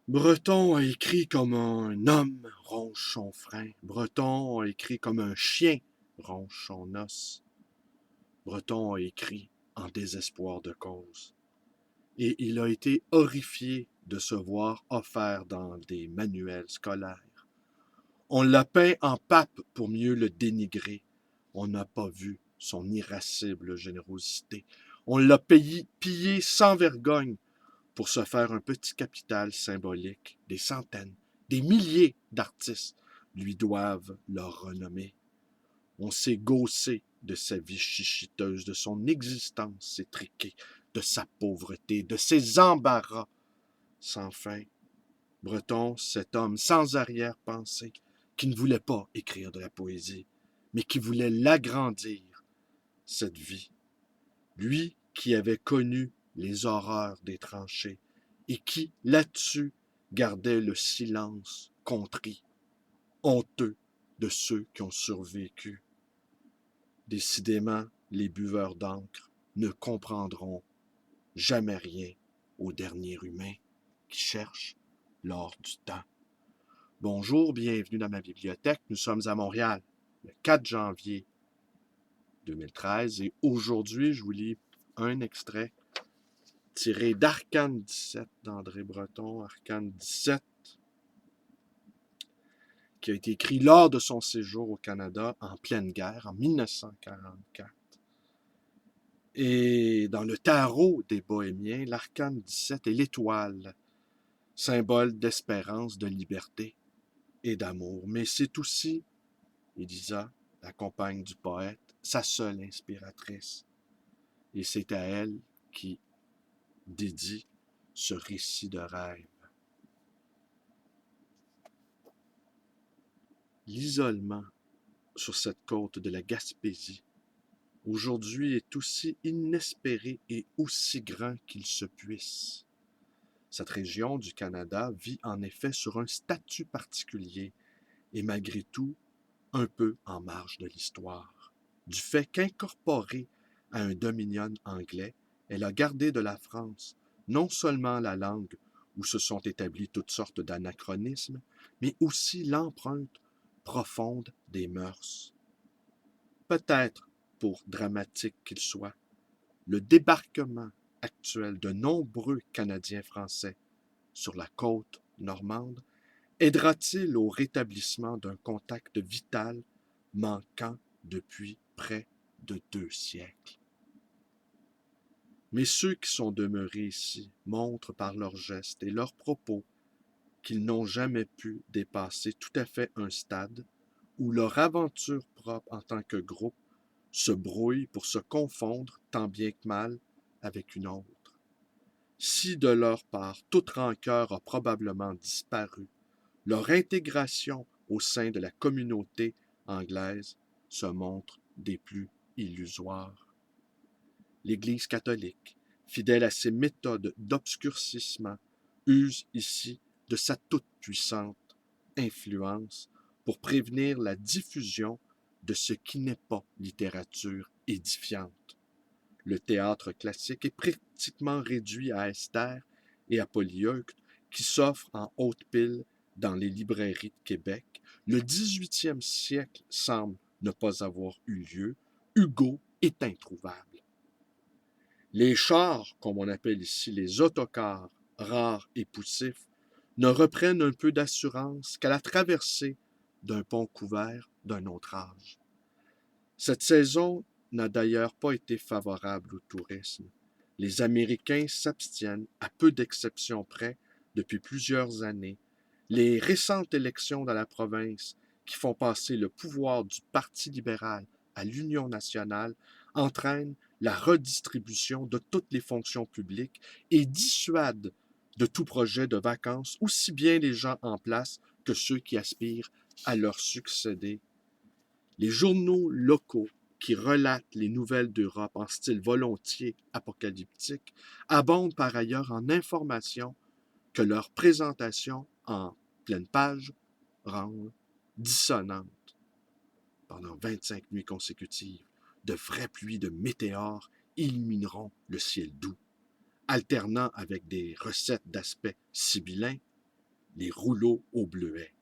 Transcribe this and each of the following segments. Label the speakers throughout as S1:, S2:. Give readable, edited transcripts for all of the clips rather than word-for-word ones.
S1: Breton a écrit comme un homme ronge son frein. Breton a écrit comme un chien ronge son os. Breton a écrit en désespoir de cause. Et il a été horrifié de se voir offert dans des manuels scolaires. On l'a peint en pape pour mieux le dénigrer. On n'a pas vu son irascible générosité. On l'a pillé sans vergogne pour se faire un petit capital symbolique. Des centaines, des milliers d'artistes lui doivent leur renommée. On s'est gaussé de sa vie chichiteuse, de son existence étriquée, de sa pauvreté, de ses embarras sans fin. Breton, cet homme sans arrière-pensée, qui ne voulait pas écrire de la poésie, mais qui voulait l'agrandir, cette vie. Lui qui avait connu les horreurs des tranchées et qui, là-dessus, gardait le silence contrit, honteux de ceux qui ont survécu. Décidément, les buveurs d'encre ne comprendront jamais rien au dernier humain qui cherche l'or du temps. Bonjour, bienvenue dans ma bibliothèque. Nous sommes à Montréal, le 4 janvier 2013, et aujourd'hui, je vous lis un extrait tiré d'Arcane 17 d'André Breton. Arcane 17, qui a été écrit lors de son séjour au Canada en pleine guerre, en 1944. Et dans le tarot des Bohémiens, l'Arcane 17 est l'étoile, symbole d'espérance, de liberté et d'amour. Mais c'est aussi, Elisa, la compagne du poète, sa seule inspiratrice. Et c'est à elle qui dédie ce récit de rêve. L'isolement sur cette côte de la Gaspésie aujourd'hui est aussi inespéré et aussi grand qu'il se puisse. Cette région du Canada vit en effet sur un statut particulier et malgré tout un peu en marge de l'histoire. Du fait qu'incorporée à un dominion anglais, elle a gardé de la France non seulement la langue où se sont établis toutes sortes d'anachronismes, mais aussi l'empreinte profonde des mœurs. Peut-être, pour dramatique qu'il soit, le débarquement actuel de nombreux Canadiens français sur la côte normande aidera-t-il au rétablissement d'un contact vital manquant depuis près de 2 siècles? Mais ceux qui sont demeurés ici montrent par leurs gestes et leurs propos qu'ils n'ont jamais pu dépasser tout à fait un stade où leur aventure propre en tant que groupe se brouille pour se confondre tant bien que mal avec une autre. Si de leur part toute rancœur a probablement disparu, leur intégration au sein de la communauté anglaise se montre des plus illusoires. L'Église catholique, fidèle à ses méthodes d'obscurcissement, use ici de sa toute-puissante influence pour prévenir la diffusion de ce qui n'est pas littérature édifiante. Le théâtre classique est pratiquement réduit à Esther et à Polyeucte, qui s'offrent en haute pile dans les librairies de Québec. Le 18e siècle semble ne pas avoir eu lieu. Hugo est introuvable. Les chars, comme on appelle ici les autocars, rares et poussifs, ne reprennent un peu d'assurance qu'à la traversée d'un pont couvert d'un autre âge. Cette saison n'a d'ailleurs pas été favorable au tourisme. Les Américains s'abstiennent, à peu d'exceptions près, depuis plusieurs années. Les récentes élections dans la province, qui font passer le pouvoir du Parti libéral à l'Union nationale, entraînent la redistribution de toutes les fonctions publiques et dissuadent de tout projet de vacances, aussi bien les gens en place que ceux qui aspirent à leur succéder. Les journaux locaux qui relatent les nouvelles d'Europe en style volontiers apocalyptique abondent par ailleurs en informations que leur présentation en pleine page rend dissonante. Pendant 25 nuits consécutives, de vraies pluies de météores illumineront le ciel doux, alternant avec des recettes d'aspect sibyllin. les rouleaux au bleuet.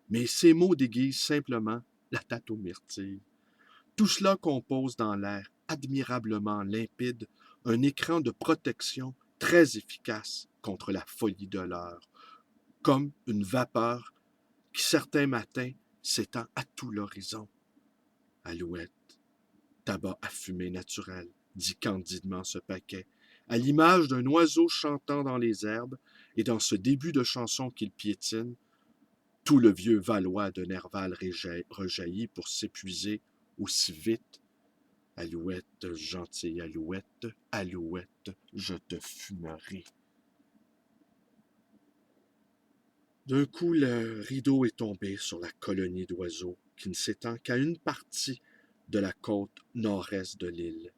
S1: Mais ces mots déguisent simplement la tarte aux myrtilles. Tout cela compose dans l'air admirablement limpide un écran de protection très efficace contre la folie de l'heure, comme une vapeur qui certains matins s'étend à tout l'horizon. Alouette, tabac à fumée naturel, dit candidement ce paquet, à l'image d'un oiseau chantant dans les herbes, et dans ce début de chanson qu'il piétine, tout le vieux Valois de Nerval rejaillit pour s'épuiser aussi vite. Alouette, gentille alouette, alouette, je te fumerai. D'un coup, le rideau est tombé sur la colonie d'oiseaux qui ne s'étend qu'à une partie de la côte nord-est de l'île.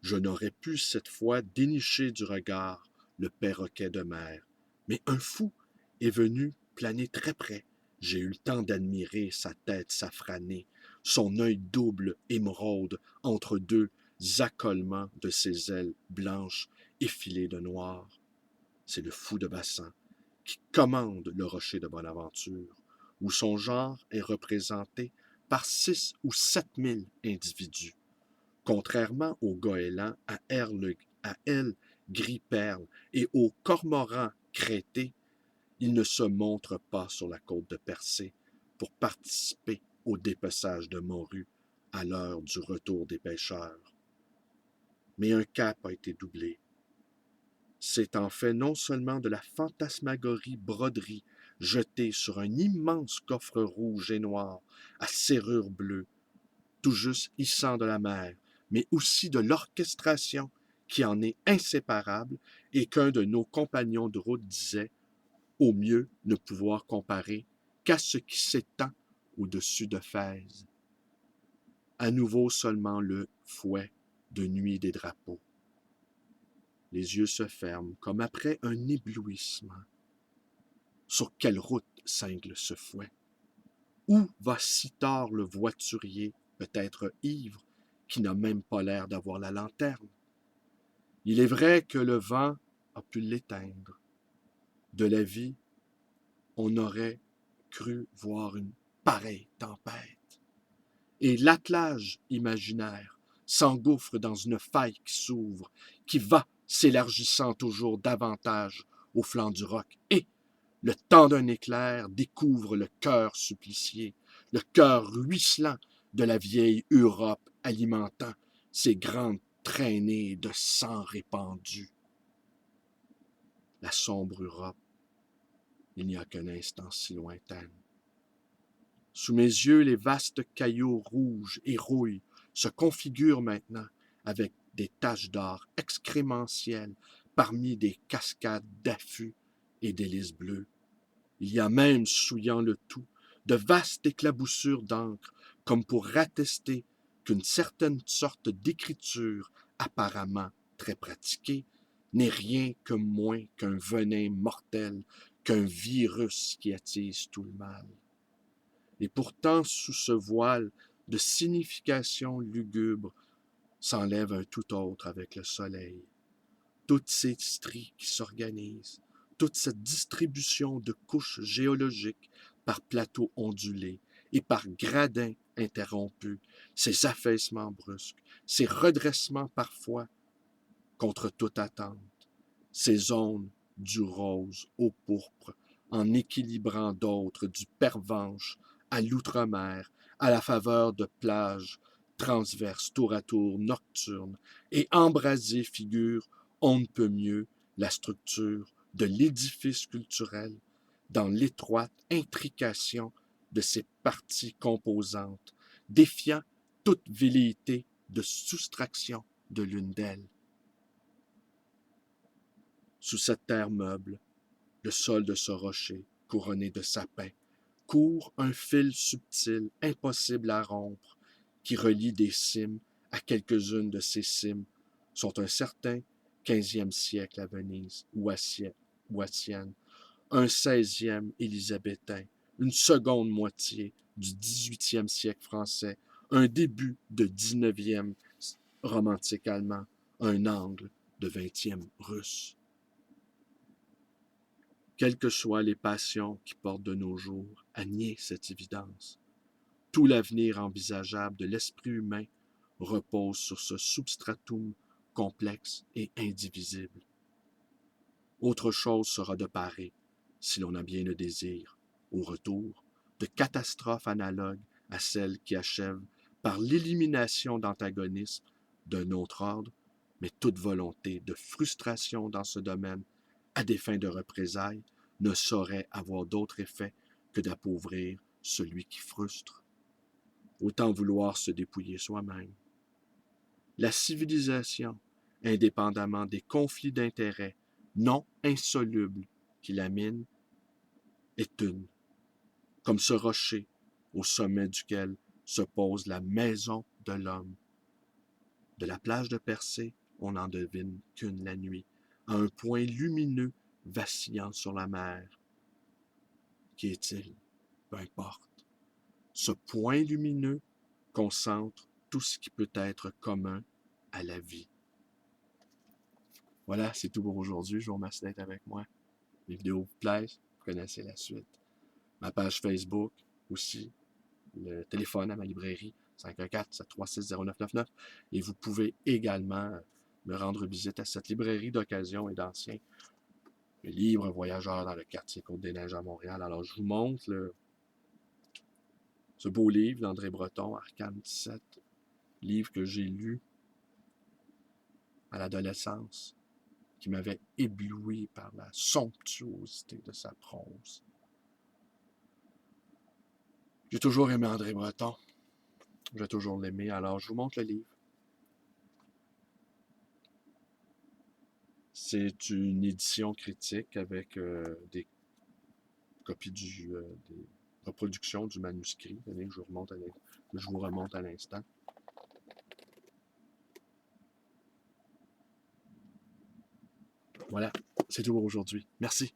S1: Je n'aurais pu cette fois dénicher du regard le perroquet de mer, mais un fou est venu planer très près. J'ai eu le temps d'admirer sa tête safranée, son œil double émeraude entre deux accolements de ses ailes blanches effilées de noir. C'est le fou de bassin qui commande le rocher de Bonaventure, où son genre est représenté par 6 ou 7 000 individus. Contrairement aux goélands à ailes gris-perle et aux cormorans crêtés, il ne se montre pas sur la côte de Percé pour participer au dépeçage de morues à l'heure du retour des pêcheurs. Mais un cap a été doublé. C'est en fait non seulement de la fantasmagorie broderie jetée sur un immense coffre rouge et noir à serrure bleue, tout juste hissant de la mer, mais aussi de l'orchestration qui en est inséparable et qu'un de nos compagnons de route disait au mieux ne pouvoir comparer qu'à ce qui s'étend au-dessus de Fès. À nouveau seulement le fouet de nuit des drapeaux. Les yeux se ferment comme après un éblouissement. Sur quelle route cingle ce fouet? Où va si tard le voiturier, peut-être ivre, qui n'a même pas l'air d'avoir la lanterne? Il est vrai que le vent a pu l'éteindre. De la vie, on aurait cru voir une pareille tempête. Et l'attelage imaginaire s'engouffre dans une faille qui s'ouvre, qui va s'élargissant toujours davantage au flanc du roc. Et, le temps d'un éclair découvre le cœur supplicié, le cœur ruisselant de la vieille Europe alimentant ses grandes traînées de sang répandu. La sombre Europe, il n'y a qu'un instant si lointaine. Sous mes yeux, les vastes cailloux rouges et rouilles se configurent maintenant avec des taches d'or excrémentielles parmi des cascades d'affûts et d'hélices bleues. Il y a même, souillant le tout, de vastes éclaboussures d'encre, comme pour attester qu'une certaine sorte d'écriture, apparemment très pratiquée, n'est rien que moins qu'un venin mortel, qu'un virus qui attise tout le mal. Et pourtant, sous ce voile de signification lugubre, s'enlève un tout autre avec le soleil. Toutes ces stries qui s'organisent, toute cette distribution de couches géologiques par plateaux ondulés et par gradins interrompus, ces affaissements brusques, ces redressements parfois contre toute attente, ces zones du rose au pourpre, en équilibrant d'autres du pervenche à l'outre-mer, à la faveur de plages transverses tour à tour nocturnes, et embrasées figurent on ne peut mieux la structure de l'édifice culturel dans l'étroite intrication de ses parties composantes, défiant toute velléité de soustraction de l'une d'elles. Sous cette terre meuble, le sol de ce rocher, couronné de sapins, court un fil subtil, impossible à rompre, qui relie des cimes à quelques-unes de ces cimes, sont un certain 15e siècle à Venise ou à Sienne, un 16e élisabétain, une seconde moitié du 18e siècle français, un début de 19e romantique allemand, un angle de 20e russe. quelles que soient les passions qui portent de nos jours à nier cette évidence. Tout l'avenir envisageable de l'esprit humain repose sur ce substratum complexe et indivisible. Autre chose sera de parer, si l'on a bien le désir, au retour, de catastrophes analogues à celles qui achèvent par l'élimination d'antagonismes d'un autre ordre, mais toute volonté de frustration dans ce domaine, à des fins de représailles, ne saurait avoir d'autre effet que d'appauvrir celui qui frustre. Autant vouloir se dépouiller soi-même. La civilisation, indépendamment des conflits d'intérêts non insolubles qui la minent, est une, comme ce rocher au sommet duquel se pose la maison de l'homme. De la plage de Persée, on n'en devine qu'une la nuit, à un point lumineux vacillant sur la mer. Qui est-il? Peu importe. Ce point lumineux concentre tout ce qui peut être commun à la vie. Voilà, c'est tout pour aujourd'hui. Je vous remercie d'être avec moi. Les vidéos vous plaisent, vous connaissez la suite. Ma page Facebook aussi, le téléphone à ma librairie, 514-736-0999. Et vous pouvez également me rendre visite à cette librairie d'occasion et d'anciens. Le livre Voyageurs dans le quartier Côte-des-Neiges à Montréal. Alors, je vous montre ce beau livre d'André Breton, Arcane 17, livre que j'ai lu à l'adolescence, qui m'avait ébloui par la somptuosité de sa prose. J'ai toujours aimé André Breton. Je vais toujours l'aimer, alors je vous montre le livre. C'est une édition critique avec des copies des reproductions du manuscrit. Que je vous remonte à l'instant. Voilà, c'est tout pour aujourd'hui. Merci.